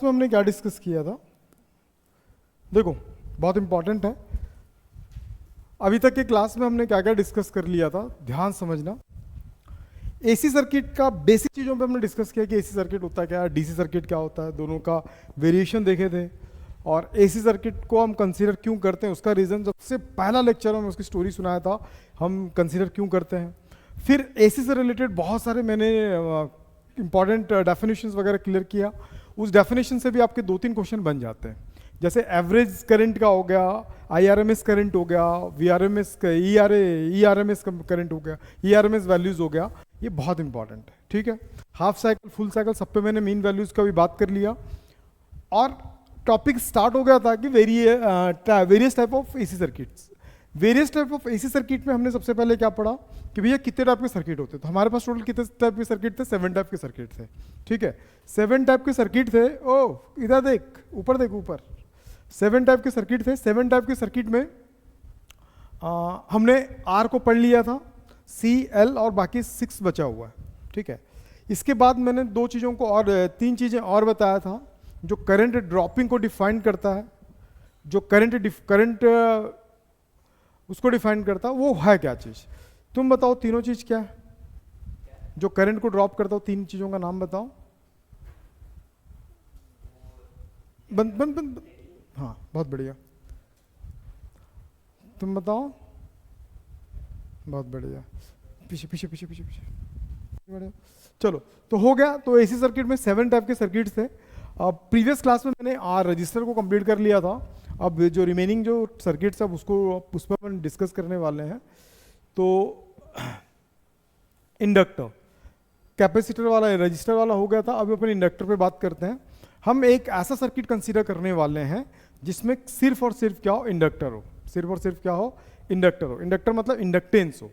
में हमने क्या डिस्कस किया था? देखो, बहुत इंपॉर्टेंट है। अभी तक के क्लास में हमने क्या क्या डिस्कस कर लिया था, ध्यान समझना। एसी सर्किट का बेसिक चीज़ों पे हमने डिस्कस किया कि एसी सर्किट होता है क्या, डीसी सर्किट क्या होता है, दोनों का वेरिएशन देखे थे। और एसी सर्किट को हम कंसीडर क्यों करते हैं, उसका रीज़न सबसे पहला लेक्चर में उसकी स्टोरी सुनाया था, हम कंसीडर क्यों करते हैं। फिर एसी से रिलेटेड बहुत सारे मैंने इंपॉर्टेंट डेफिनेशंस वगैरह क्लियर किया। उस डेफिनेशन से भी आपके 2-3 क्वेश्चन बन जाते हैं। जैसे एवरेज करंट का हो गया, आईआरएमएस करंट हो गया, वीआरएमएस ईआरएमएस करंट हो गया, ईआरएमएस वैल्यूज हो गया। ये बहुत इंपॉर्टेंट है, ठीक है। हाफ साइकिल, फुल साइकिल, सब पे मैंने मीन वैल्यूज का भी बात कर लिया। और टॉपिक स्टार्ट हो गया था कि various type of AC circuits. Various type of AC circuit में हमने सबसे पहले क्या पढ़ा कि भैया कितने टाइप के सर्किट होते हैं। तो हमारे पास टोटल कितने टाइप के सर्किट थे? 7 टाइप के सर्किट थे, ठीक है। 7 टाइप के सर्किट थे। ओ इधर देख, ऊपर देख, ऊपर 7 टाइप के सर्किट थे। 7 टाइप के सर्किट में हमने आर को पढ़ लिया था, सी, एल और बाकी 6 बचा हुआ है, ठीक है। इसके बाद मैंने 2 चीज़ों को और 3 चीज़ें और बताया था जो करंट ड्रॉपिंग को डिफाइन करता है। जो करंट उसको डिफाइन करता है वो है क्या चीज़? तुम बताओ तीनों चीज़ क्या है जो करंट को ड्रॉप करता हो? 3 चीज़ों का नाम बताओ। बंद बंद बंद, हाँ बहुत बढ़िया, तुम बताओ। बहुत बढ़िया, पीछे पीछे पीछे पीछे पीछे, बढ़िया। चलो, तो हो गया। तो एसी सर्किट में 7 टाइप के सर्किट्स थे। प्रीवियस क्लास में मैंने आर रजिस्टर को कंप्लीट कर लिया था। अब जो रिमेनिंग जो सर्किट्स अब उस पर अपन डिस्कस करने वाले हैं। तो इंडक्टर, कैपेसिटर वाला, रजिस्टर वाला हो गया था। अभी अपन इंडक्टर पे बात करते हैं। हम एक ऐसा सर्किट कंसीडर करने वाले हैं जिसमें सिर्फ और सिर्फ क्या हो? इंडक्टर हो। सिर्फ और सिर्फ क्या हो? इंडक्टर हो। इंडक्टर मतलब इंडक्टेंस हो।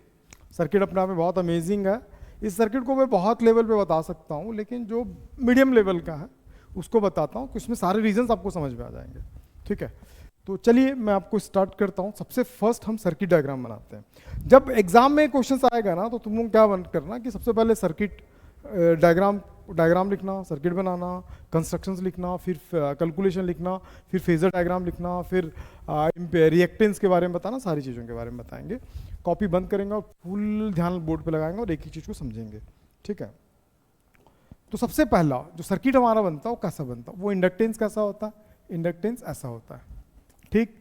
सर्किट अपने आप में बहुत अमेजिंग है। इस सर्किट को मैं बहुत लेवल पे बता सकता हूँ, लेकिन जो मीडियम लेवल का है उसको बताता हूँ, उसमें सारे रीजंस आपको समझ में आ जाएंगे, ठीक है। तो चलिए मैं आपको स्टार्ट करता हूँ। सबसे फर्स्ट हम सर्किट डायग्राम बनाते हैं। जब एग्जाम में क्वेश्चन आएगा ना, तो तुम लोग क्या करना कि सबसे पहले सर्किट डायग्राम लिखना, सर्किट बनाना, कंस्ट्रक्शंस लिखना, फिर कैलकुलेशन लिखना, फिर फेजर डायग्राम लिखना, फिर रिएक्टेंस के बारे में बताना, सारी चीज़ों के बारे में बताएंगे। कॉपी बंद करेंगे और फुल ध्यान बोर्ड पे लगाएंगे और एक एक चीज़ को समझेंगे, ठीक है। तो सबसे पहला जो सर्किट हमारा बनता है वो कैसा बनता है? वो इंडक्टेंस कैसा होता है? इंडक्टेंस ऐसा होता है, ठीक।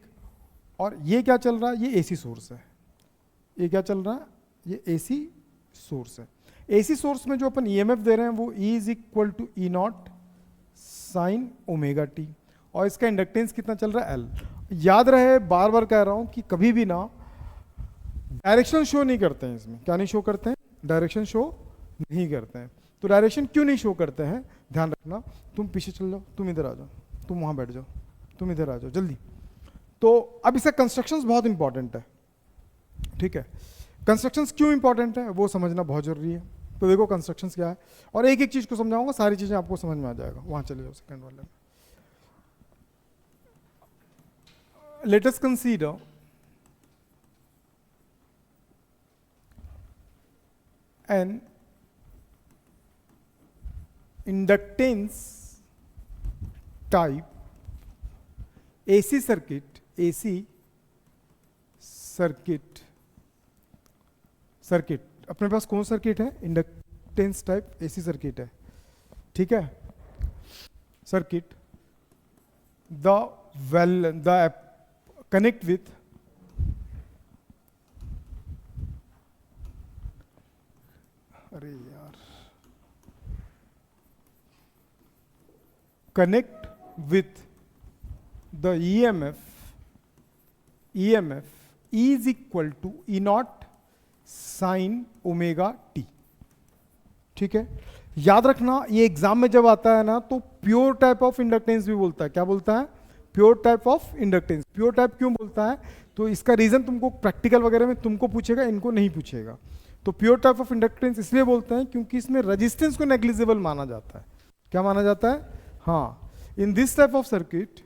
और ये क्या चल रहा है? ये एसी सोर्स है। ये क्या चल रहा है? ये एसी सोर्स है। एसी सोर्स में जो अपन ईएमएफ दे रहे हैं वो E is equal to E not sine omega t. और इसका इंडक्टेंस कितना चल रहा है? एल। याद रहे, बार बार कह रहा हूं कि कभी भी ना डायरेक्शन शो नहीं करते हैं इसमें। क्या नहीं शो करते हैं? डायरेक्शन शो नहीं करते हैं। तो डायरेक्शन क्यों नहीं शो करते हैं, ध्यान रखना। तुम पीछे चल जाओ, तुम इधर आ जाओ, तुम वहां बैठ जाओ, तुम इधर आ जाओ जल्दी। तो अब इसका कंस्ट्रक्शंस बहुत इंपॉर्टेंट है, ठीक है। कंस्ट्रक्शंस क्यों इंपॉर्टेंट है वो समझना बहुत जरूरी है। तो देखो कंस्ट्रक्शंस क्या है, और एक एक चीज को समझाऊंगा, सारी चीजें आपको समझ में आ जाएगा। वहां चले जाओ सेकंड वाले में। Let us consider N inductance type AC circuit. Circuit अपने पास कौन सर्किट है? इंडक्टेंस टाइप एसी सर्किट है, ठीक है। सर्किट द कनेक्ट विथ अरे यार connect with the EMF is equal to E naught sin omega T, ठीक है। याद रखना, ये एग्जाम में जब आता है ना तो प्योर टाइप ऑफ इंडक्टेंस भी बोलता है। क्या बोलता है? Pure type of inductance. Pure type क्यों बोलता है? तो इसका रीजन तुमको प्रैक्टिकल वगैरह में तुमको पूछेगा, इनको नहीं पूछेगा। तो प्योर टाइप ऑफ इंडक्टेंस इसलिए बोलते हैं क्योंकि इसमें रेजिस्टेंस को नेग्लिजिबल माना जाता है। क्या माना जाता है? हाँ, in this type of circuit,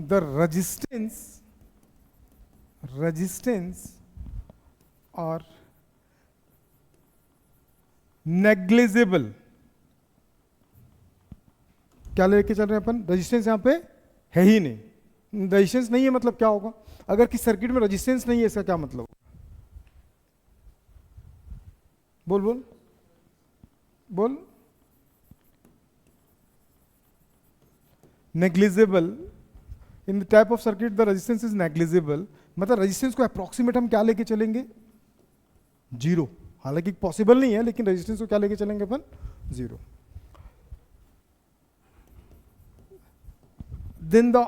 the resistance और नेग्लिजिबल। क्या लेके चल रहे हैं अपन? रेजिस्टेंस यहां पे है ही नहीं। रेजिस्टेंस नहीं है मतलब क्या होगा? अगर किस सर्किट में रेजिस्टेंस नहीं है इसका क्या मतलब? बोल बोल बोल। Negligible. In the type of circuit the resistance is negligible, मतलब रेजिस्टेंस को अप्रोक्सीमेट हम क्या लेके चलेंगे? जीरो। हालांकि पॉसिबल नहीं है, लेकिन रेजिस्टेंस को क्या लेके चलेंगे अपन? जीरो। देन द,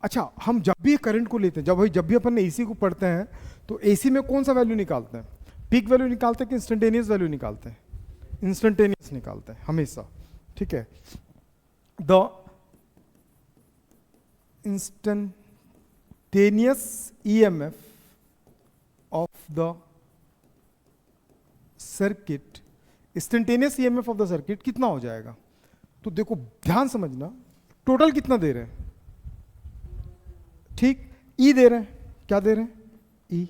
अच्छा हम जब भी करंट को लेते हैं, जब भी अपन एसी को पढ़ते हैं, तो एसी में कौन सा वैल्यू निकालते हैं? पीक वैल्यू निकालते हैं कि इंस्टेंटेनियस वैल्यू निकालते हैं? इंस्टेंटेनियस निकालते हैं हमेशा, ठीक है। The instantaneous EMF of the circuit, instantaneous EMF of the circuit कितना हो जाएगा? तो देखो ध्यान समझना, टोटल कितना दे रहे हैं? ठीक, ई दे रहे हैं। क्या दे रहे हैं? ई।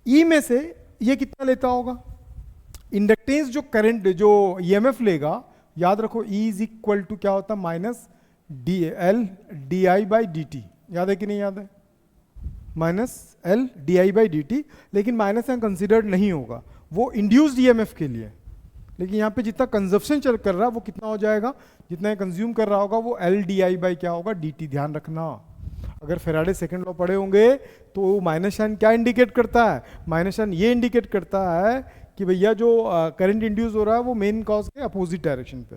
ई में से ये कितना लेता होगा? इंडक्टेंस जो करंट जो ईएमएफ लेगा, याद रखो ई इज इक्वल टू क्या होता है? Minus D L D I by D T. याद है कि नहीं याद है? Minus L D I by D T. लेकिन माइनस यहां कंसिडर्ड नहीं होगा, वो इंड्यूस्ड ईएमएफ के लिए। लेकिन यहाँ पे जितना कंजप्शन चल कर रहा है वो कितना हो जाएगा? जितना कंज्यूम कर रहा होगा वो एल डी आई बाई क्या होगा? D T. ध्यान रखना, अगर फेराडे सेकंड लॉ पढ़े होंगे तो माइनस साइन क्या इंडिकेट करता है? माइनस साइन ये इंडिकेट करता है कि भैया जो करंट इंड्यूस हो रहा है वो मेन कॉज के अपोजिट डायरेक्शन पे।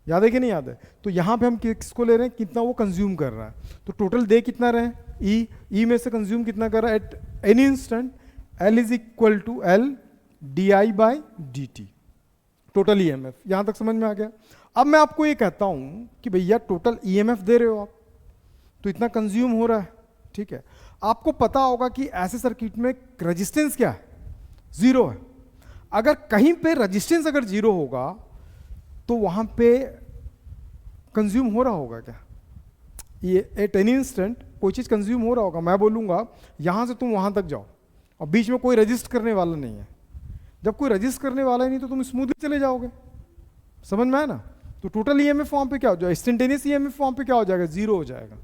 याद है कि नहीं याद है? तो यहाँ पे हम किसको ले रहे हैं? कितना वो कंज्यूम कर रहा है। तो टोटल दे कितना रहे? ई में से कंज्यूम कितना कर रहा है at any instant? L is equal to L D I by D T, total EMF. यहां तक समझ में आ गया? अब मैं आपको ये कहता हूं कि भैया टोटल ईएमएफ दे रहे हो आप, तो इतना कंज्यूम हो रहा है, ठीक है। आपको पता होगा कि ऐसे सर्किट में रेजिस्टेंस क्या है? जीरो है। अगर कहीं पे रेजिस्टेंस अगर जीरो होगा तो वहां पे कंज्यूम हो रहा होगा क्या? ये एट एनी इंस्टेंट कोई चीज कंज्यूम हो रहा होगा। मैं बोलूंगा यहां से तुम वहां तक जाओ और बीच में कोई रजिस्ट करने वाला नहीं है। जब कोई रजिस्ट करने वाला ही नहीं तो तुम स्मूथली चले जाओगे। समझ में आया ना? तो टोटल ईएमएफ वहां पे क्या हो जाएगा? इंस्टेंटेनियस ईएमएफ वहां पे क्या हो जाएगा? जीरो हो जाएगा।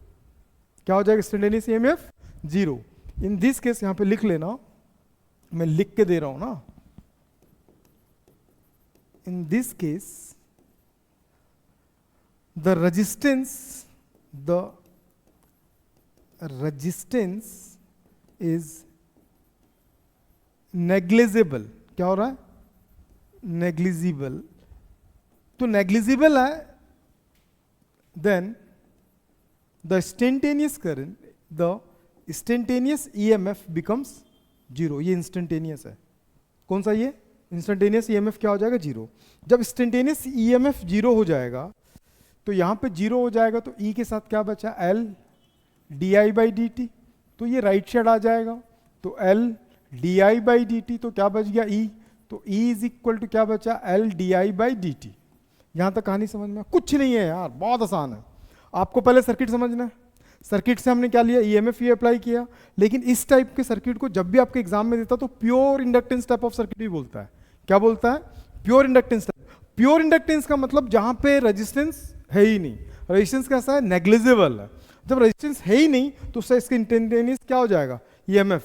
क्या हो जाएगा? Instantaneous EMF zero. In this case यहां पे लिख लेना, मैं लिख के दे रहा हूं ना। In this case the resistance is negligible. क्या हो रहा है? नेग्लिजिबल। तो नेग्लिजिबल है, then the instantaneous current, the instantaneous EMF becomes zero. ये इंस्टेंटेनियस है। कौन सा? ये इंस्टेंटेनियस ईएमएफ क्या हो जाएगा? जीरो। जब इंस्टेंटेनियस ईएमएफ जीरो हो जाएगा तो यहां पे जीरो हो जाएगा, तो ई के साथ क्या बचा? L D I by D T. तो ये राइट साइड आ जाएगा, तो L D I by D T. तो क्या बच गया? ई। तो ई इज इक्वल टू क्या बचा? L D I by D T. यहां तक कहानी समझ में? कुछ नहीं है यार, बहुत आसान है। आपको पहले सर्किट समझना है। सर्किट से हमने क्या लिया? ईएमएफ ही अप्लाई किया। लेकिन इस टाइप के सर्किट को जब भी आपके एग्जाम में देता तो pure inductance type of circuit भी बोलता है। क्या बोलता है? Pure inductance type. Pure inductance का मतलब जहां पे रेजिस्टेंस है ही नहीं। रेजिस्टेंस कैसा है? नेग्लिजिबल है। जब रेजिस्टेंस है ही नहीं तो उससे इसका इंस्टेंटेनियस क्या हो जाएगा? ईएमएफ।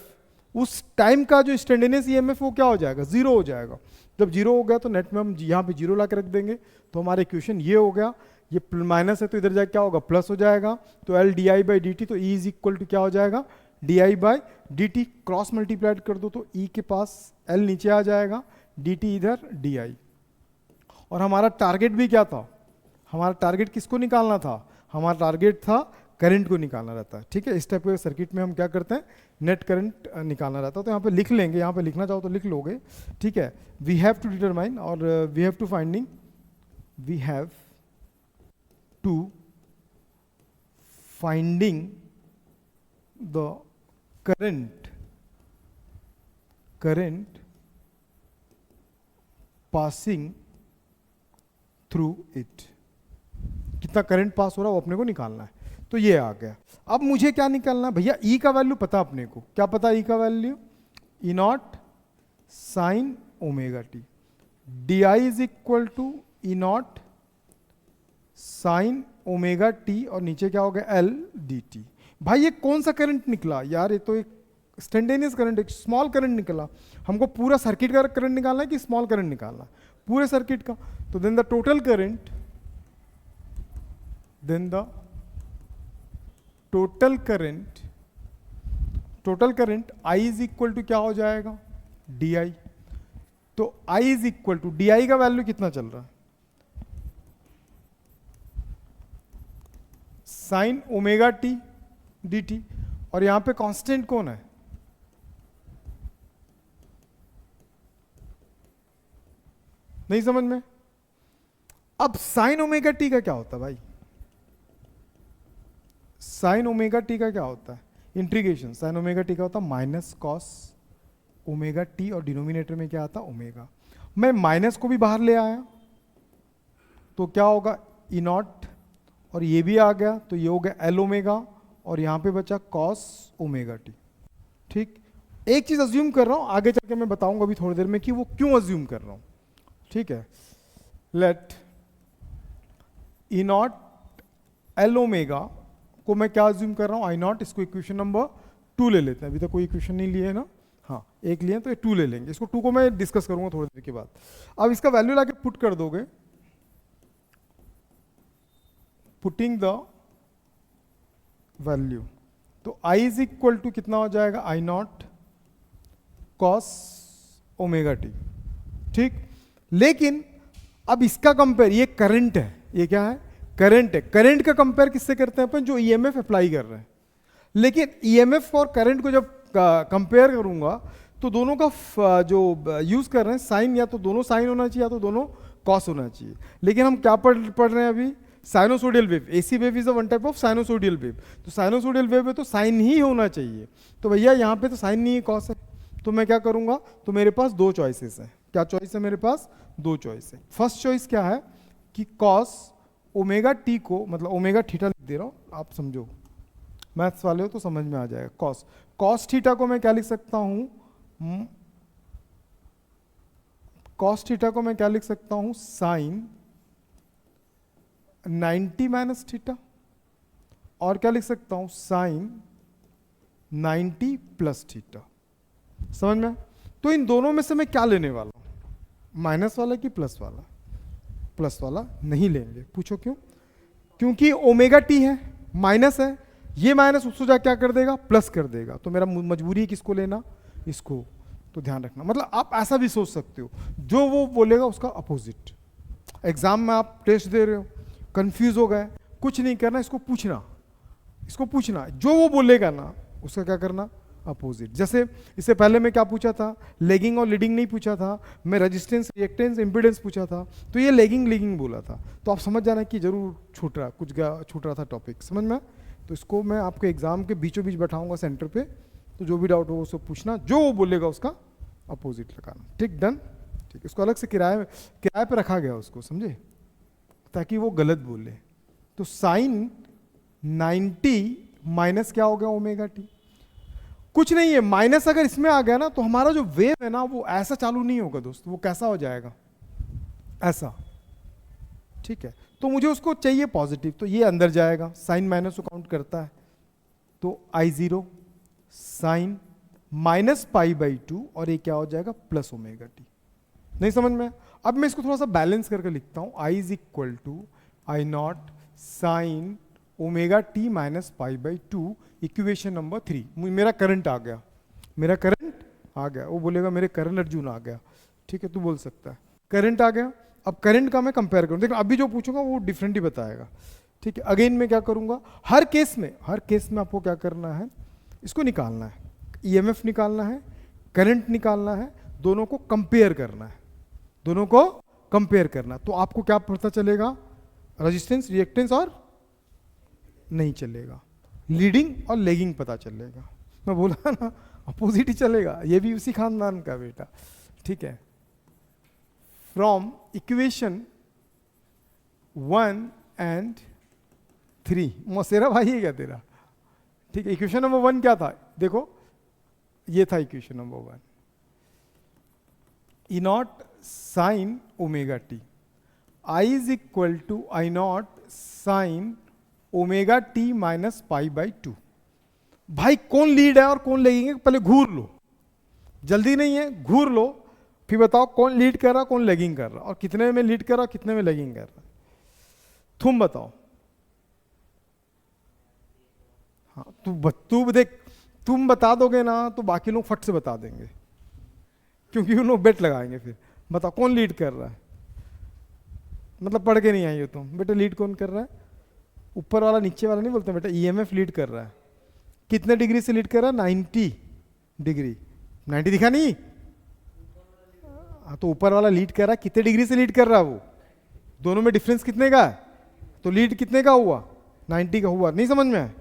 उस टाइम का जो इंस्टेंटेनियस ईएमएफ वो क्या हो जाएगा? जीरो हो जाएगा। जब जीरो हो गया तो नेट में हम यहाँ पे जीरो ला के रख देंगे, तो हमारा इक्वेशन ये हो गया। ये माइनस है तो इधर जाके क्या होगा? प्लस हो जाएगा। तो L D I by D T, तो ई इज इक्वल टू क्या हो जाएगा? D I by D T. Cross multiplied कर दो तो ई के पास एल नीचे आ जाएगा, डी टी इधर डी आई। और हमारा टारगेट भी क्या था? हमारा टारगेट किसको निकालना था? हमारा टारगेट था करंट को निकालना रहता है, ठीक है। इस टाइप के सर्किट में हम क्या करते हैं? नेट करंट निकालना रहता है। तो यहाँ पे लिख लेंगे, यहाँ पे लिखना चाहो तो लिख लोगे, ठीक है। वी हैव टू डिटरमाइन और we have to finding the current passing through it. कितना करंट पास हो रहा है वो अपने को निकालना है। तो ये आ गया। अब मुझे क्या निकालना भैया, ई का वैल्यू पता अपने को, क्या पता ई का value, E not sine omega t, D I is equal to E not sine omega t, और नीचे क्या हो गया एल डी टी। भाई ये कौन सा करंट निकला यार, ये तो एक इंस्टेंटेनियस करंट, एक स्मॉल करंट निकला। हमको पूरा सर्किट का करंट निकालना है कि स्मॉल करंट निकालना है, पूरे सर्किट का। तो then the total current, then the total current I is equal to क्या हो जाएगा, डी आई। तो I is equal to D I का वैल्यू कितना चल रहा है, sine omega t d t, और यहां पे कांस्टेंट कौन है, नहीं समझ में। अब साइन ओमेगा टी का क्या होता है भाई, साइन ओमेगा टी का क्या होता है, इंटीग्रेशन साइन ओमेगा टी का होता है माइनस कॉस ओमेगा टी, और डिनोमिनेटर में क्या आता है ओमेगा। मैं माइनस को भी बाहर ले आया तो क्या होगा ई नॉट, और ये भी आ गया तो ये हो गया एल ओमेगा, और यहां पे बचा कॉस ओमेगा टी। ठीक, एक चीज अज्यूम कर रहा हूं, आगे चल के मैं बताऊंगा अभी थोड़ी देर में कि वो क्यों अज्यूम कर रहा हूं। ठीक है, let E not L omega को मैं क्या अज्यूम कर रहा हूं, आई नॉट, इसको इक्वेशन नंबर 2 ले लेते हैं, अभी तक कोई इक्वेशन नहीं लिए है ना, हाँ एक लिए तो ये 2 ले लेंगे, इसको 2 को मैं डिस्कस करूंगा थोड़ी देर के बाद। अब इसका वैल्यू लाके पुट कर दोगे, पुटिंग द वैल्यू, तो I इज इक्वल टू कितना हो जाएगा, आई नॉट कॉस ओमेगा टी। ठीक, लेकिन अब इसका कंपेयर, ये करंट है, ये क्या है, करंट है। करंट का कंपेयर किससे करते हैं अपन, जो ईएमएफ अप्लाई कर रहे हैं। लेकिन ईएमएफ और करंट को जब कंपेयर करूंगा तो दोनों का जो यूज कर रहे हैं साइन, या तो दोनों साइन होना चाहिए या तो दोनों कॉस होना चाहिए। लेकिन हम क्या पढ़ रहे हैं अभी, sinusoidal wave, AC wave is a one type of sinusoidal wave. तो साइनोसोडियल वेव में तो साइन ही होना चाहिए, तो भैया यहाँ पे तो साइन नहीं है, कॉस है। तो मैं क्या करूंगा, तो मेरे पास 2 चॉइसेस हैं। क्या चॉइस है मेरे पास, 2 चॉइस है। फर्स्ट चॉइस क्या है कि कॉस ओमेगा टी को, मतलब ओमेगा थीटा लिख दे रहा हूं, आप समझो, मैथ्स वाले हो तो समझ में आ जाएगा। कॉस थीटा को मैं क्या लिख सकता हूं, कॉस थीटा को मैं क्या लिख सकता हूं, साइन 90 माइनस थीटा, और क्या लिख सकता हूं, साइन 90 प्लस थीटा। समझ में। तो इन दोनों में से मैं क्या लेने वाला हूं, माइनस वाला कि प्लस वाला। प्लस वाला नहीं लेंगे, पूछो क्यों, क्योंकि ओमेगा टी है, माइनस है, ये माइनस उसको जा क्या कर देगा, प्लस कर देगा। तो मेरा मजबूरी है किसको लेना, इसको। तो ध्यान रखना, मतलब आप ऐसा भी सोच सकते हो, जो वो बोलेगा उसका अपोजिट। एग्जाम में आप टेस्ट दे रहे हो, कंफ्यूज हो गए, कुछ नहीं करना, इसको पूछना, जो वो बोलेगा ना उसका क्या करना, अपोजिट। जैसे इससे पहले मैं क्या पूछा था, लेगिंग और लीडिंग नहीं पूछा था, मैं रेजिस्टेंस, रिएक्टेंस, इंपीडेंस पूछा था। तो ये लेगिंग बोला था, तो आप समझ जाना कि जरूर छूट रहा था टॉपिक, समझ में। तो इसको मैं आपको एग्जाम के बीचों बीच बैठाऊंगा सेंटर पे, तो जो भी डाउट हो उसको पूछना, जो वो बोलेगा उसका अपोजिट लगाना। ठीक, डन। ठीक, इसको अलग से किराए पे रखा गया उसको, समझे, ताकि वो गलत बोले। तो साइन 90 माइनस क्या हो गया, ओमेगा टी। कुछ नहीं है, माइनस अगर इसमें आ गया ना तो हमारा जो वेव है ना वो ऐसा चालू नहीं होगा दोस्त, वो कैसा हो जाएगा, ऐसा। ठीक है, तो मुझे उसको चाहिए पॉजिटिव, तो ये अंदर जाएगा, साइन माइनस को काउंट करता है। तो I0 साइन माइनस π/2, और ये क्या हो जाएगा, प्लस ओमेगा टी। नहीं समझ में। अब मैं इसको थोड़ा सा बैलेंस करके लिखता हूं, I is equal to I not sine omega t minus π/2, equation number 3। मेरा करंट आ गया, वो बोलेगा मेरे करंट अर्जुन आ गया। ठीक है, तू बोल सकता है करंट आ गया। अब करंट का मैं कंपेयर करूं, देखो अभी जो पूछूंगा वो डिफरेंट ही बताएगा। ठीक है, अगेन मैं क्या करूंगा, हर केस में आपको क्या करना है, इसको निकालना है, ईएमएफ निकालना है, करंट निकालना है, दोनों को कंपेयर करना। तो आपको क्या पता चलेगा, रेजिस्टेंस, रिएक्टेंस और नहीं चलेगा, लीडिंग और लेगिंग पता चलेगा। मैं बोला ना अपोजिट ही चलेगा, ये भी उसी खानदान का बेटा। ठीक है, फ्रॉम इक्वेशन 1 and 3। मौसेरा भाई है क्या तेरा? ठीक है, इक्वेशन नंबर 1 क्या था देखो, ये था equation number 1, E not sine omega t, I is equal to I not sine omega t minus pi by 2। भाई कौन लीड है और कौन लगेंगे, पहले घूर लो, जल्दी नहीं है, घूर लो, फिर बताओ कौन लीड कर रहा कौन लैगिंग कर रहा, और कितने में लीड कर रहा कितने में लैगिंग कर रहा, तुम बताओ। हाँ तू देख, तुम बता दोगे ना तो बाकी लोग फट से बता देंगे, क्योंकि उन लोग बेट लगाएंगे। फिर बताओ कौन लीड कर रहा है, मतलब पढ़ के नहीं आई हो तुम, बेटा लीड कौन कर रहा है? ऊपर वाला नीचे वाला नहीं बोलते बेटा, ईएमएफ लीड कर रहा है। कितने डिग्री से लीड कर रहा है? 90 डिग्री। 90 दिखा नहीं? हाँ तो ऊपर वाला लीड कर रहा है, कितने डिग्री से लीड कर रहा है वो, दोनों में डिफरेंस कितने का है, तो लीड कितने का हुआ? 90 का हुआ। नहीं समझ में आए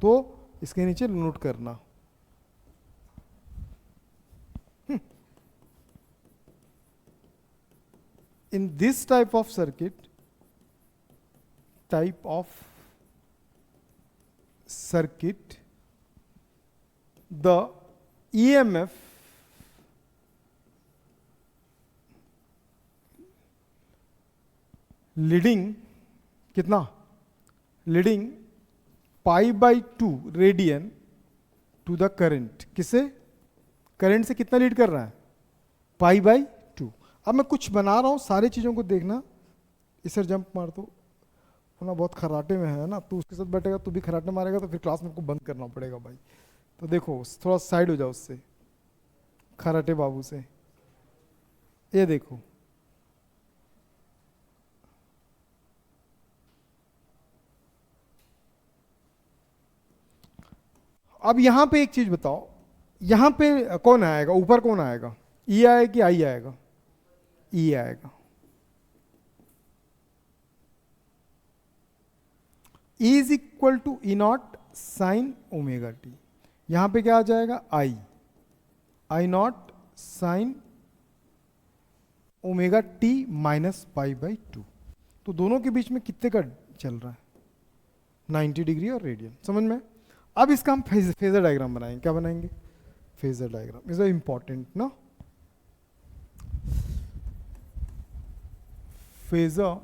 तो इसके नीचे नोट करना। In this type of circuit, the EMF leading कितना, leading pi by 2 radian to the current, किसे? करंट से कितना लीड कर रहा है? Pi by 2। अब मैं कुछ बना रहा हूँ, सारी चीज़ों को देखना। इस सर जंप मार दो, वरना बहुत खराटे में है ना, तू उसके साथ बैठेगा तू भी खराटे मारेगा तो फिर क्लास में को बंद करना पड़ेगा भाई। तो देखो थोड़ा साइड हो जाओ उससे, खराटे बाबू से। ये देखो अब यहां पे एक चीज बताओ, यहां पे कौन आएगा, ऊपर कौन आएगा? ई आएगा कि आई आएगा? ई आएगा। E is equal to E not sine omega t, यहां पे क्या आ जाएगा? I, I not sine omega t minus pi by 2। तो दोनों के बीच में कितने का चल रहा है? 90 डिग्री और रेडियन। समझ में? अब इसका हम फेजर डायग्राम बनाएंगे। क्या बनाएंगे? फेजर डायग्राम इज इंपॉर्टेंट ना। Phasor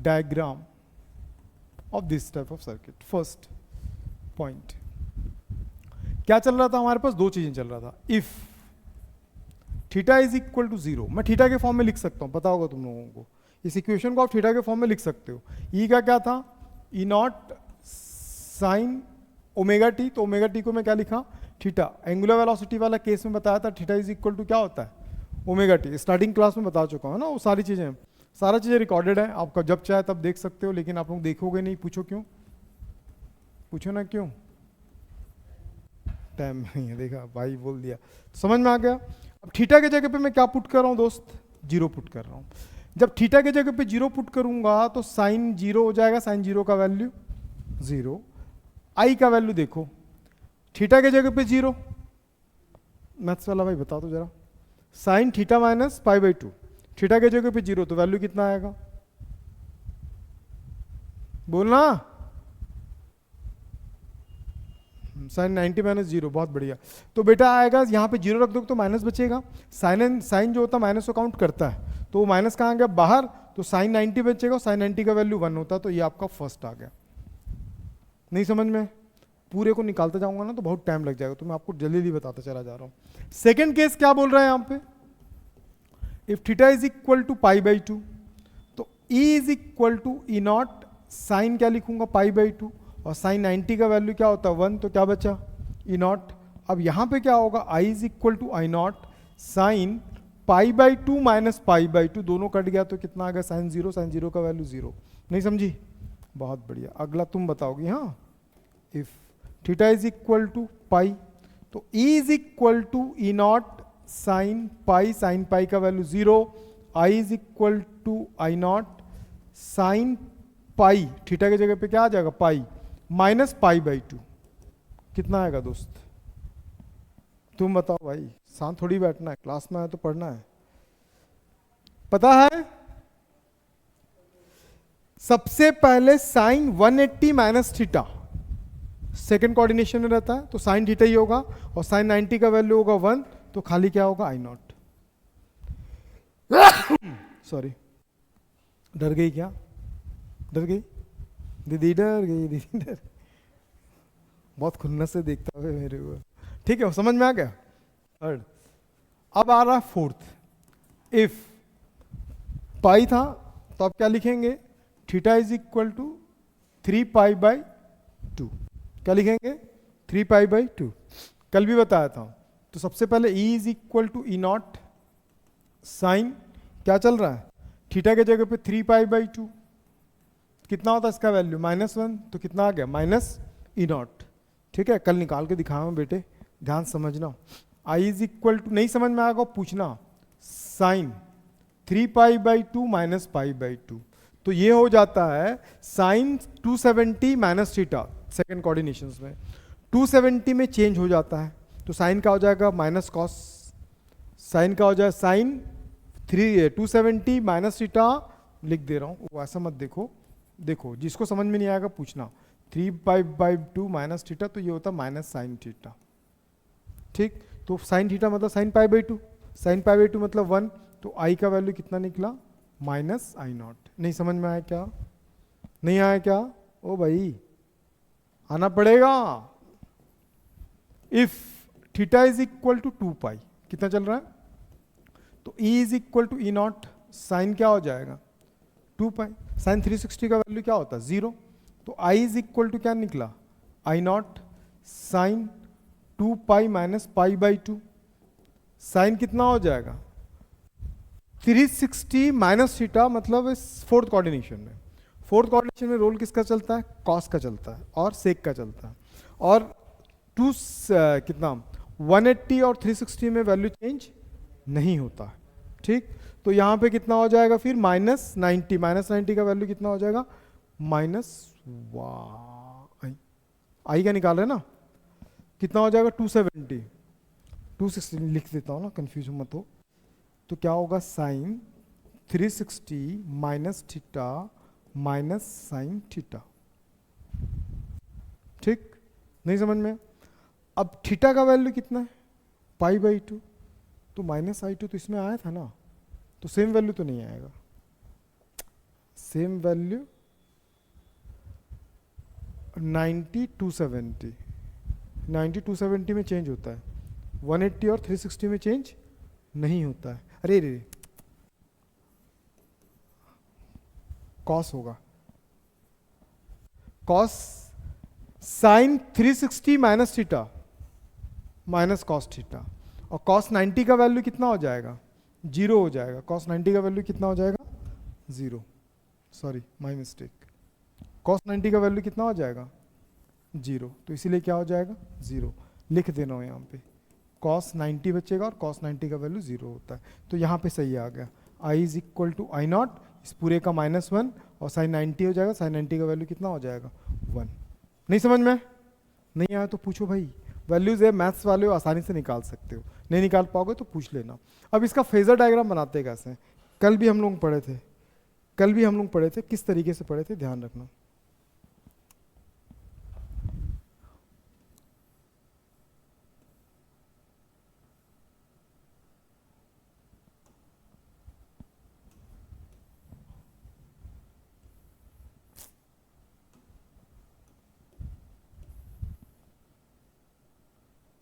diagram of this type of circuit. First point क्या चल रहा था हमारे पास? दो चीजें चल रहा था। If theta is equal to 0, मैं थीटा के फॉर्म में लिख सकता हूं, पता होगा तुम लोगों को। इस इक्वेशन को आप थीटा के फॉर्म में लिख सकते हो। ई का क्या था? ई नॉट साइन ओमेगा टी, तो ओमेगा टी को मैं क्या लिखा? थीटा। एंगुलर वेलोसिटी वाला केस में बताया था थीटा इज इक्वल टू क्या होता है? Omega T. स्टार्टिंग क्लास में बता चुका हूं ना वो सारी चीजें, सारा चीजें रिकॉर्डेड है, आपका जब चाहे तब देख सकते हो, लेकिन आप लोग देखोगे नहीं। पूछो क्यों? पूछो ना क्यों? टाइम नहीं है। देखा भाई बोल दिया, समझ में आ गया। अब थीटा के जगह पे मैं क्या पुट कर रहा हूं दोस्त? 0 पुट कर रहा हूं। जब थीटा के जगह पे 0 पुट करूंगा तो साइन 0 हो जाएगा, साइन 0 का वैल्यू 0। आई का वैल्यू देखो, थीटा के जगह पे 0, मैथ्स वाला भाई बता दो जरा, sine theta minus pi by 2, theta के जगह पे 0 तो वैल्यू कितना आएगा? बोलना। साइन 90 माइनस 0, बहुत बढ़िया। तो बेटा आएगा यहाँ पे 0 रख दो तो माइनस बचेगा। साइन जो होता है माइनस को काउंट करता है, तो वो माइनस कहाँ गया? बाहर। तो साइन 90 बचेगा, साइन 90 का वैल्यू 1 होता है, तो ये आपका फर्स्ट आ गया। नहीं समझ में? पूरे को निकालता जाऊंगा ना तो बहुत टाइम लग जाएगा, तो मैं आपको जल्दी जल्दी बताता चला जा रहा हूं। सेकेंड केस क्या बोल रहा है यहाँ पे? If theta is equal to pi by 2, तो E is equal to E not sine क्या लिखूंगा? पाई बाई 2, और साइन 90 का वैल्यू क्या होता है? 1, तो क्या बचा? E naught. अब यहां पे क्या होगा? I is equal to I not sine pi by 2 minus pi by 2, दोनों कट गया तो कितना आ गया? साइन 0, साइन 0 का वैल्यू 0। नहीं समझी? बहुत बढ़िया। अगला तुम बताओगी। हाँ, if theta is equal to pi, तो E is equal to E not sine pi, sine pi का value 0। I is equal to I not sine pi, theta की जगह पे क्या आ जाएगा? Pi minus pi by 2। कितना आएगा दोस्त? तुम बताओ भाई, शांत थोड़ी बैठना है, क्लास में आए तो पढ़ना है। पता है? सबसे पहले sine 180 minus theta second coordination में रहता है, तो साइन थीटा ही होगा, और साइन 90 का वैल्यू होगा 1, तो खाली क्या होगा आई नॉट। सॉरी, डर गई क्या? डर गई दीदी, डर गई दीदी, डर, बहुत खुन्नस से देखता हुए मेरे को। ठीक है, समझ में आ गया। थर्ड, अब आ रहा फोर्थ। इफ पाई था तो आप क्या लिखेंगे? Theta is equal to 3 pi by 2। क्या लिखेंगे? 3 पाई बाई 2। कल भी बताया था। तो सबसे पहले E is equal to E not sine क्या चल रहा है? थीटा के जगह पे 3 पाई बाई 2, कितना होता है इसका वैल्यू? -1, तो कितना आ गया? Minus E not. ठीक है, कल निकाल के दिखाऊंगा बेटे, ध्यान समझना। आई इज इक्वल टू, नहीं समझ में आएगा पूछना, sine 3 pi by 2 minus pi by 2, तो ये हो जाता है sine 270 minus theta second coordination में। 270 में चेंज हो जाता है, तो साइन का हो जाएगा माइनस कॉस, साइन का हो जाएगा साइन 270 माइनस थीटा, लिख दे रहा हूँ, वैसा मत देखो, देखो जिसको समझ में नहीं आएगा पूछना। 3 पाई बाई 2 माइनस थीटा, तो ये होता है माइनस साइन थीटा। ठीक, तो साइन थीटा मतलब sign pi by 2, sign pi by 2 मतलब 1, तो आई का वैल्यू कितना निकला? Minus I not. नहीं समझ में आया क्या? नहीं आया क्या? ओ भाई आना पड़ेगा। If theta is equal to 2 pi, कितना चल रहा है? तो E is equal to E not sine क्या हो जाएगा? 2 पाई। साइन 360 का वैल्यू क्या होता है? 0, तो I इज इक्वल टू क्या निकला? I not sine 2 pi minus pi by 2। Sine कितना हो जाएगा? 360 माइनस थीटा, मतलब इस फोर्थ कोऑर्डिनेशन में। फोर्थ कोऑर्डिनेशन में रोल किसका चलता है? कॉस का चलता है और सेक का चलता है। और कितना 180 और 360 में वैल्यू चेंज नहीं होता। ठीक, तो यहां पे कितना हो जाएगा फिर? -90, -90 का वैल्यू कितना हो जाएगा? आई का निकाल रहे ना, कितना हो जाएगा? 270, 260 लिख देता हूँ ना, कंफ्यूज मत हो। तो क्या होगा? Sine 360 minus theta minus sine theta. ठीक, नहीं समझ में? अब थीटा का वैल्यू कितना है? पाई बाई 2, तो माइनस आई 2 तो इसमें आया था ना, तो सेम वैल्यू तो नहीं आएगा। सेम वैल्यू 90 270, 90 270 में चेंज होता है, 180 और 360 में चेंज नहीं होता है। अरे रे, कॉस होगा, cos sine 360 minus theta minus cos theta, और कॉस 90 का वैल्यू कितना हो जाएगा? 0 हो जाएगा। कॉस 90 का वैल्यू कितना हो जाएगा? 0, सॉरी माय मिस्टेक। कॉस 90 का वैल्यू कितना हो जाएगा? 0, तो इसीलिए क्या हो जाएगा? 0 लिख देना हो यहाँ पे। कॉस 90 बचेगा और कॉस 90 का वैल्यू 0 होता है, तो यहाँ पे सही आ गया। I is equal to I naught, इस पूरे का -1, और साइन 90 हो जाएगा। साइन 90 का वैल्यू कितना हो जाएगा? 1। नहीं समझ में? नहीं आया तो पूछो भाई, वैल्यूज है मैथ्स वाले हो, आसानी से निकाल सकते हो। नहीं निकाल पाओगे तो पूछ लेना। अब इसका फेजर डायग्राम बनाते हैं कैसे? कल भी हम लोग पढ़े थे, कल भी हम लोग पढ़े थे, किस तरीके से पढ़े थे ध्यान रखना।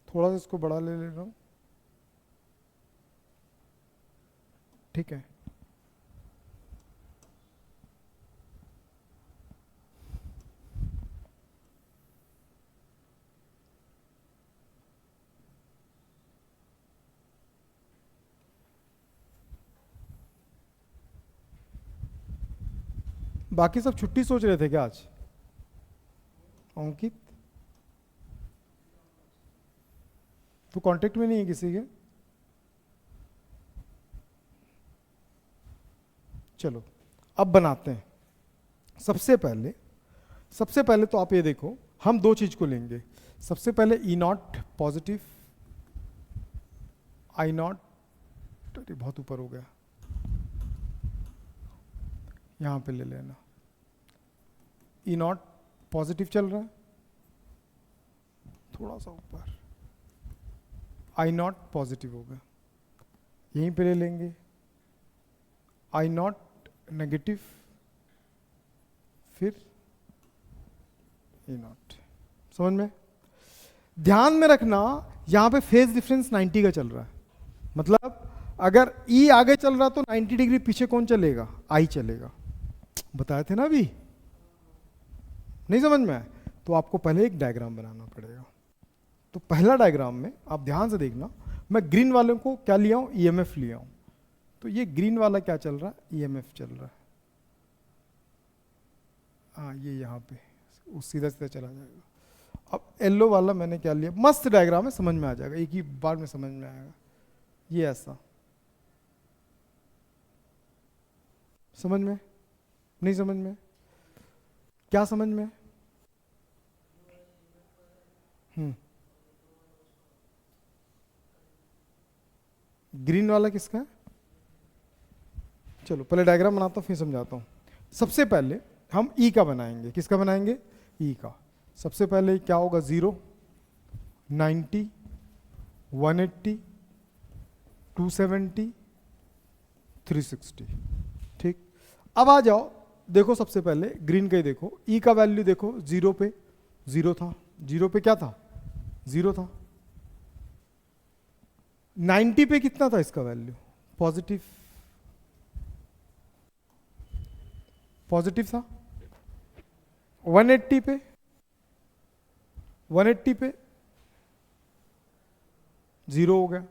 थोड़ा सा इसको बड़ा ले रहा हूँ, ठीक है। बाकी सब छुट्टी सोच रहे थे क्या आज? अंकित तो कांटेक्ट में नहीं है किसी के? चलो अब बनाते हैं। सबसे पहले तो आप ये देखो, हम दो चीज को लेंगे। सबसे पहले ई नॉट पॉजिटिव, आई नॉट, बहुत ऊपर हो गया, यहां पे ले लेना, ई नॉट पॉजिटिव चल रहा है, थोड़ा सा ऊपर, आई नॉट पॉजिटिव होगा, यहीं पे ले लेंगे, आई नॉट नेगेटिव, फिर ई नॉट। समझ में? ध्यान में रखना यहां पे फेज डिफरेंस 90 का चल रहा है, मतलब अगर ई आगे चल रहा तो 90 डिग्री पीछे कौन चलेगा? आई चलेगा। बताए थे ना अभी? नहीं समझ में आया? तो आपको पहले एक डायग्राम बनाना पड़ेगा। तो पहला डायग्राम में आप ध्यान से देखना, मैं ग्रीन वालों को क्या लिया हूं? ईएमएफ लिया हूं। तो ये ग्रीन वाला क्या चल रहा है? ईएमएफ चल रहा है। हाँ, ये यहाँ पे सीधा सीधा चला जाएगा। अब येलो वाला मैंने क्या लिया? मस्त डायग्राम है, समझ में आ जाएगा, एक ही बार में समझ में आएगा। ये ऐसा, समझ में? नहीं समझ में? क्या समझ में? ग्रीन वाला किसका है? चलो पहले डायग्राम बनाता हूं फिर समझाता हूं। सबसे पहले हम ई का बनाएंगे। किसका बनाएंगे? ई का। सबसे पहले क्या होगा? 0, 90, 180, 270, 360। ठीक, अब आ जाओ, देखो सबसे पहले ग्रीन का ही देखो। ई का वैल्यू देखो, 0 पे 0 था, 0 पे क्या था? 0 था। 90 पे कितना था इसका वैल्यू? पॉजिटिव, पॉजिटिव था। 180 पे, 180 पे 0 हो गया।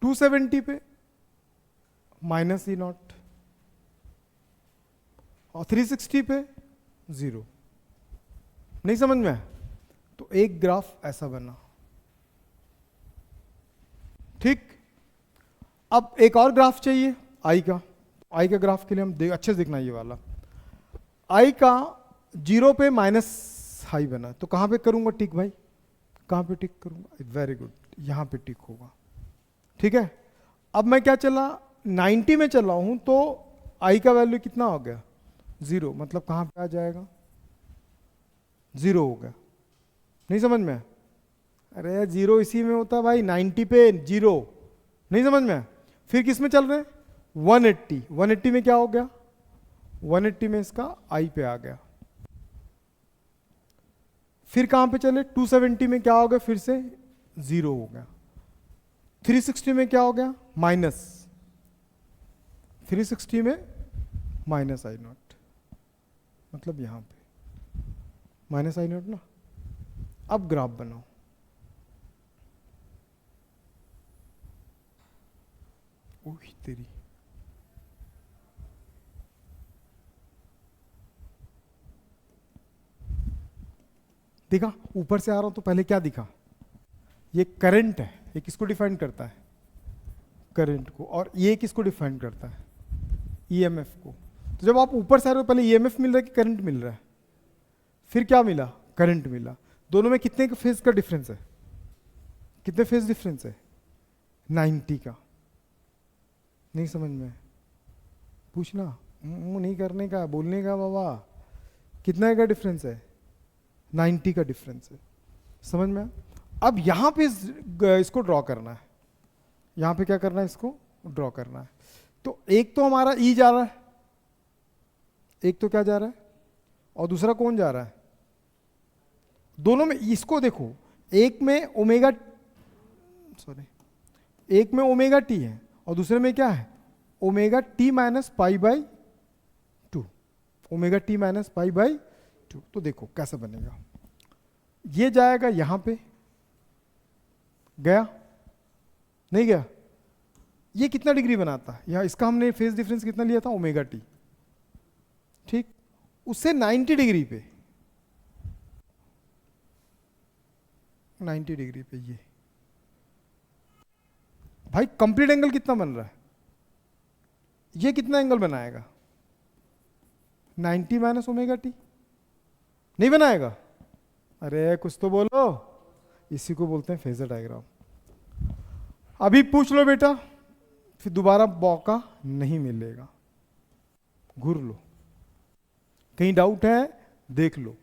270 पे माइनस ई नॉट, और 360 पे 0। नहीं समझ में? तो एक ग्राफ ऐसा बना। ठीक, अब एक और ग्राफ चाहिए आई का। आई का ग्राफ के लिए हम अच्छे से देखना ये वाला। आई का 0 पे माइनस हाई बना, तो कहां पे करूंगा टिक भाई? कहां पे टिक करूंगा? वेरी गुड, यहां पे टिक होगा। ठीक है, अब मैं क्या चला? 90 में चला हूं, तो आई का वैल्यू कितना हो गया? 0, मतलब कहां पे आ जाएगा? 0 हो गया। नहीं समझ में? अरे 0 इसी में होता है भाई, 90 पे 0। नहीं समझ में? फिर किस में चल रहे हैं? 180। 180 में क्या हो गया? 180 में इसका आई पे आ गया। फिर कहां पे चले? 270 में क्या हो गया? फिर से 0 हो गया। 360 में क्या हो गया? माइनस। 360 में माइनस आई नॉट, मतलब यहां पे माइनस आई नॉट ना। अब ग्राफ बनाओ। ओह तेरी, देखा ऊपर से आ रहा हूं तो पहले क्या दिखा? ये करंट है, ये किसको डिफाइन करता है? करंट को। और ये किसको डिफाइन करता है? ईएमएफ को। तो जब आप ऊपर से आ रहे हो, पहले ईएमएफ मिल रहा है कि करंट मिल रहा है? फिर क्या मिला? करंट मिला। दोनों में कितने का फेज का डिफरेंस है? कितने फेज डिफरेंस है? 90 का। नहीं समझ में? पूछना, मुंह नहीं करने का, बोलने का बाबा। कितना का डिफरेंस है? 90 का डिफरेंस है। समझ में? अब यहां पे इसको ड्रॉ करना है। यहां पे क्या करना है? इसको ड्रॉ करना है। तो एक तो हमारा ई जा रहा है, एक तो क्या जा रहा है, और दूसरा कौन जा रहा है? दोनों में इसको देखो, एक में ओमेगा, सॉरी, एक में ओमेगा टी है और दूसरे में क्या है? Omega t minus pi by 2। Omega t minus pi by 2। तो देखो कैसा बनेगा। ये जाएगा यहां पे, गया? नहीं गया? ये कितना डिग्री बनाता है? यहां इसका हमने फेज डिफरेंस कितना लिया था? Omega T. ठीक, उससे 90 डिग्री पे, 90 डिग्री पे ये भाई कंप्लीट एंगल कितना बन रहा है? ये कितना एंगल बनाएगा? 90 माइनस ओमेगा टी। नहीं बनाएगा? अरे कुछ तो बोलो। इसी को बोलते हैं फेजर डायग्राम। अभी पूछ लो बेटा, फिर दोबारा मौका नहीं मिलेगा। घूर लो। कहीं डाउट है? देख लो,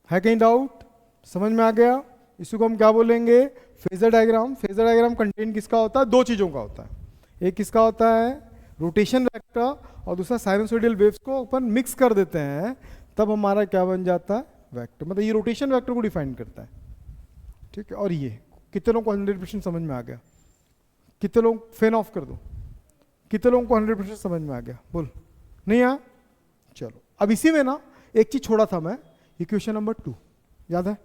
है कहीं डाउट? समझ में आ गया? इसी को हम क्या बोलेंगे? Phasor diagram. Phasor diagram content किसका होता है? दो चीजों का होता है। एक किसका होता है? रोटेशन वेक्टर, और दूसरा साइनसोइडल वेव्स को अपन मिक्स कर देते हैं, तब हमारा क्या बन जाता है? वेक्टर। मतलब ये रोटेशन वेक्टर को डिफाइन करता है, ठीक है। और ये कितने लोगों को 100% समझ में आ गया? कितने लोग फैन ऑफ कर दो? कितने लोगों को 100% समझ में आ गया? बोल, नहीं आया? चलो, अब इसी में ना एक चीज छोड़ा था मैं, इक्वेशन नंबर 2, याद है?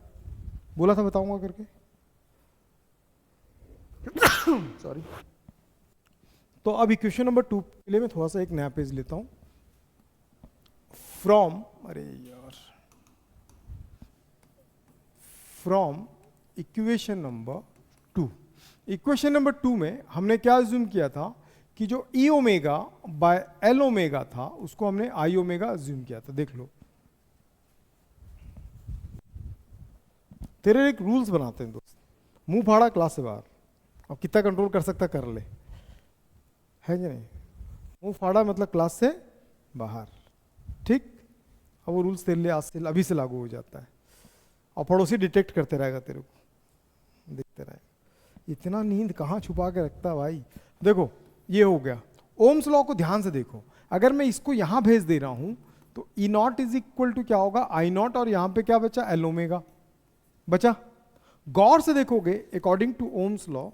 बोला था बताऊंगा करके। सॉरी। तो अब इक्वेशन नंबर 2 के लिए मैं थोड़ा सा एक नया पेज लेता हूं। फ्रॉम, अरे यार, from equation number 2। Equation number 2 में हमने क्या अज्यूम किया था कि जो ई ओमेगा बाय एल ओमेगा था उसको हमने आई ओमेगा अज्यूम किया था। देख लो, तेरे एक रूल्स बनाते हैं दोस्त, मुंह फाड़ा क्लास से बाहर। अब कितना कंट्रोल कर सकता कर ले, है कि नहीं? मुंह फाड़ा मतलब क्लास से बाहर, ठीक। अब वो रूल्स तेरे लिए आज से अभी से लागू हो जाता है, और पड़ोसी डिटेक्ट करते रहेगा तेरे को, देखते रहेगा। इतना नींद कहाँ छुपा के रखता है भाई। देखो ये हो गया। ओम्स लॉ को ध्यान से देखो, अगर मैं इसको यहां भेज दे रहा हूं तो ई नॉट इज इक्वल टू क्या होगा? आई नॉट, और यहां पे क्या बचा? एल ओमेगा बचा। गौर से देखोगे, according to Ohm's law,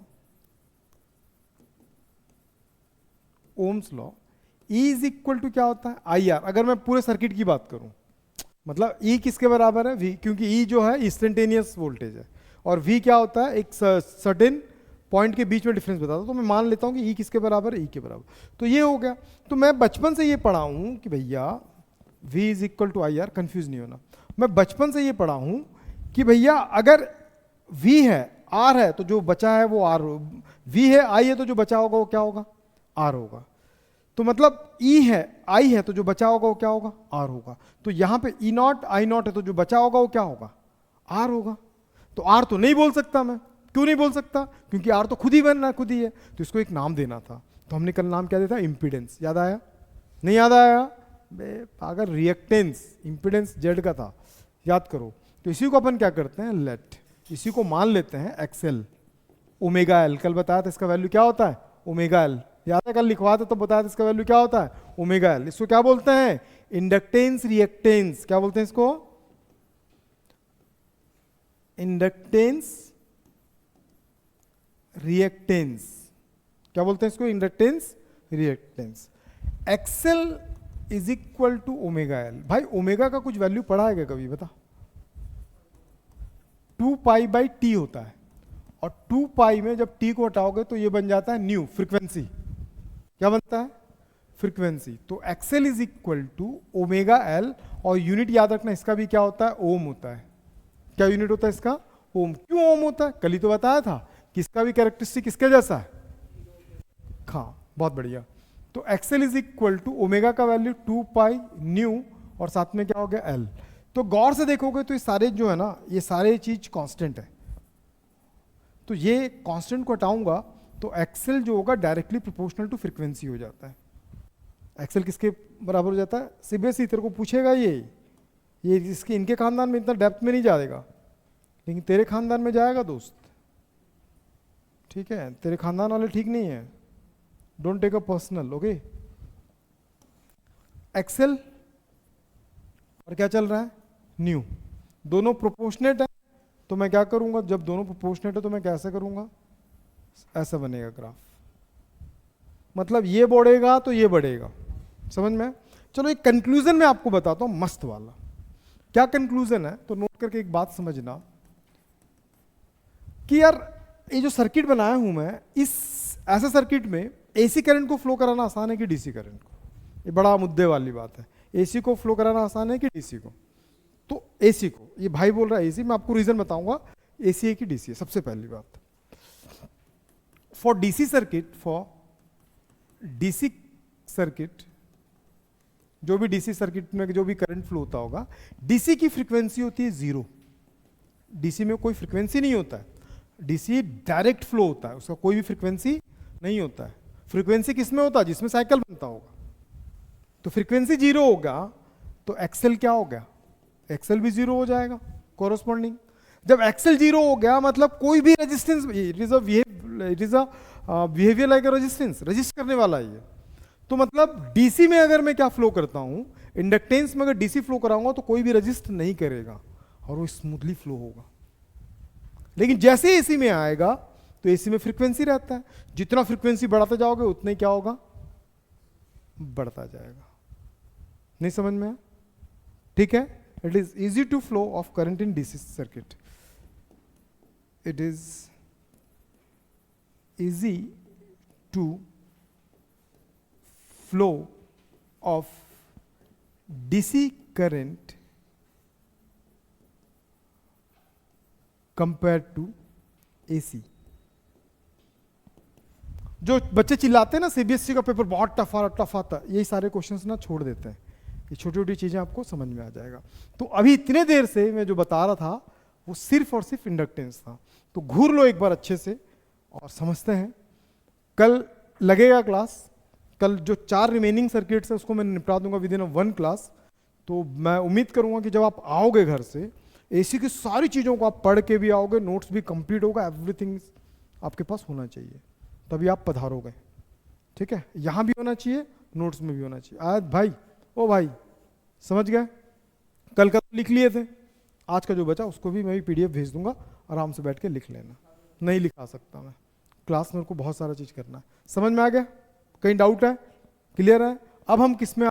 Ohm's law E is equal to क्या होता है? I R. अगर मैं पूरे सर्किट की बात करूं, मतलब E किसके बराबर है? V, क्योंकि E जो है इंस्टेंटेनियस वोल्टेज है, और V क्या होता है? एक सर्टेन पॉइंट के बीच में डिफरेंस बताता हूं। तो मैं मान लेता हूं कि E किसके बराबर है? E के बराबर। तो ये हो गया। तो मैं बचपन से ये पढ़ा हूं कि भैया V is equal to I R, confuse नहीं होना। मैं बचपन से ये पढ़ा हूं कि भैया अगर V है, R है, तो जो बचा है वो R, V है, I है, तो जो बचा होगा वो क्या होगा? R होगा। तो मतलब E है, I है, तो जो बचा होगा वो क्या होगा? R होगा। तो यहां पे E नॉट I नॉट है, तो जो बचा होगा वो क्या होगा? R होगा। तो R तो नहीं बोल सकता मैं। क्यों नहीं बोल सकता? क्योंकि R तो खुद ही बनना, खुद ही है। तो इसको एक नाम देना था, तो हमने कल नाम क्या दिया था? इंपीडेंस। याद आया? नहीं याद आया? बे पागल, रिएक्टेंस। इंपीडेंस जेड का था, याद करो। तो इसी को अपन क्या करते हैं? लेट, इसी को मान लेते हैं एक्सएल ओमेगा एल। कल बताया था इसका वैल्यू क्या होता है? Omega L. याद है? कल लिखवा था तो बताया था इसका वैल्यू क्या होता है? Omega L. इसको क्या बोलते हैं? Inductance reactance. क्या बोलते हैं इसको? Inductance reactance. क्या बोलते हैं इसको? Inductance reactance. XL is equal to omega L. भाई ओमेगा का कुछ वैल्यू पढ़ा है क्या कभी? बता। 2 पाई बाई टी होता है, और 2 पाई में जब टी को हटाओगे तो ये बन जाता है न्यू, फ्रीक्वेंसी। क्या बनता है? फ्रीक्वेंसी। तो XL is equal to omega L, और यूनिट याद रखना इसका भी क्या होता है? ओम होता है। क्या यूनिट होता है इसका? ओम। क्यों ओम होता है? कल ही तो बताया था कि इसका भी कैरेक्टरिस्टिक किसके जैसा है? हाँ, बहुत बढ़िया। तो XL is equal to omega का वैल्यू 2 पाई न्यू, और साथ में क्या हो गया? एल। तो गौर से देखोगे तो ये सारे जो है ना, ये सारे चीज कांस्टेंट है। तो ये कांस्टेंट को हटाऊंगा तो एक्सएल जो होगा डायरेक्टली प्रोपोर्शनल टू फ्रीक्वेंसी हो जाता है। एक्सएल किसके बराबर हो जाता है? सीबीएसई तेरे को पूछेगा ये इसके, इनके खानदान में इतना डेप्थ में नहीं जाएगा, लेकिन तेरे खानदान में जाएगा दोस्त, ठीक है? तेरे खानदान वाले ठीक नहीं है, don't take a personal, okay? XL और क्या चल रहा है? न्यू। दोनों प्रोपोर्शनेट है, तो मैं क्या करूंगा? जब दोनों प्रोपोर्शनेट है तो मैं कैसे करूंगा? ऐसा बनेगा ग्राफ। मतलब ये बढ़ेगा तो ये बढ़ेगा, समझ में? चलो एक कंक्लूजन मैं आपको बताता हूं मस्त वाला। क्या कंक्लूजन है? तो नोट करके एक बात समझना कि यार ये जो सर्किट बनाया हूं मैं, इस ऐसे सर्किट में एसी करंट को फ्लो कराना आसान है कि डीसी करंट को? ये बड़ा मुद्दे वाली बात है। एसी को फ्लो कराना आसान है कि डीसी को? तो एसी को। ये भाई बोल रहा है एसी, मैं आपको रीजन बताऊंगा एसी है कि डीसी है। सबसे पहली बात, फॉर डीसी सर्किट, जो भी डीसी सर्किट में जो भी करंट फ्लो होता होगा, डीसी की फ्रीक्वेंसी होती है 0। डीसी में कोई फ्रीक्वेंसी नहीं होता है, डीसी डायरेक्ट फ्लो होता है, उसका कोई भी फ्रीक्वेंसी नहीं होता है। फ्रीक्वेंसी किस में होता है? जिसमें साइकिल बनता होगा। तो फ्रीक्वेंसी 0 होगा, तो एक्सेल क्या हो गया, एक्सेल भी जीरो हो जाएगा कोरोस्पॉन्डिंग। जब एक्सेल जीरो हो गया मतलब कोई भी resistance, it is a behaviour like a resistance, resist करने वाला है ये। तो मतलब डीसी में अगर मैं क्या फ्लो करता हूं, इंडक्टेंस में अगर डीसी फ्लो कराऊंगा तो कोई भी रजिस्ट नहीं करेगा और वो स्मूथली फ्लो होगा। लेकिन जैसे एसी में आएगा तो एसी में फ्रीक्वेंसी रहता है, जितना फ्रीक्वेंसी बढ़ाते जाओगे उतना ही क्या होगा, बढ़ता जाएगा। नहीं समझ में आया? ठीक है। It is easy to flow of current in DC circuit, it is easy to flow of DC current compared to AC। जो बच्चे चिल्लाते हैं ना सीबीएसई का पेपर बहुत टफ आता है, यही सारे क्वेश्चंस ना छोड़ देते हैं, ये छोटी छोटी चीजें आपको समझ में आ जाएगा। तो अभी इतने देर से मैं जो बता रहा था वो सिर्फ और सिर्फ इंडक्टेंस था, तो घूर लो एक बार अच्छे से और समझते हैं। कल लगेगा क्लास, कल जो 4 रिमेनिंग सर्किट्स है उसको मैं निपटा दूंगा विद इन 1 क्लास। तो मैं उम्मीद करूंगा कि जब आप आओगे घर से एसी की सारी चीज़ों को आप पढ़ के भी आओगे, नोट्स भी कंप्लीट होगा, एवरीथिंग आपके पास होना चाहिए, तभी आप पधारोगे। ठीक है, यहाँ भी होना चाहिए, नोट्स में भी होना चाहिए। आज भाई, ओ भाई समझ गए? कल का तो लिख लिए थे, आज का जो बचा उसको भी मैं भी पीडीएफ भेज दूंगा, आराम से बैठ के लिख लेना। नहीं लिखा सकता मैं, क्लास में को बहुत सारा चीज़ करना है। समझ में आ गया? कहीं डाउट है? क्लियर है? अब हम किस में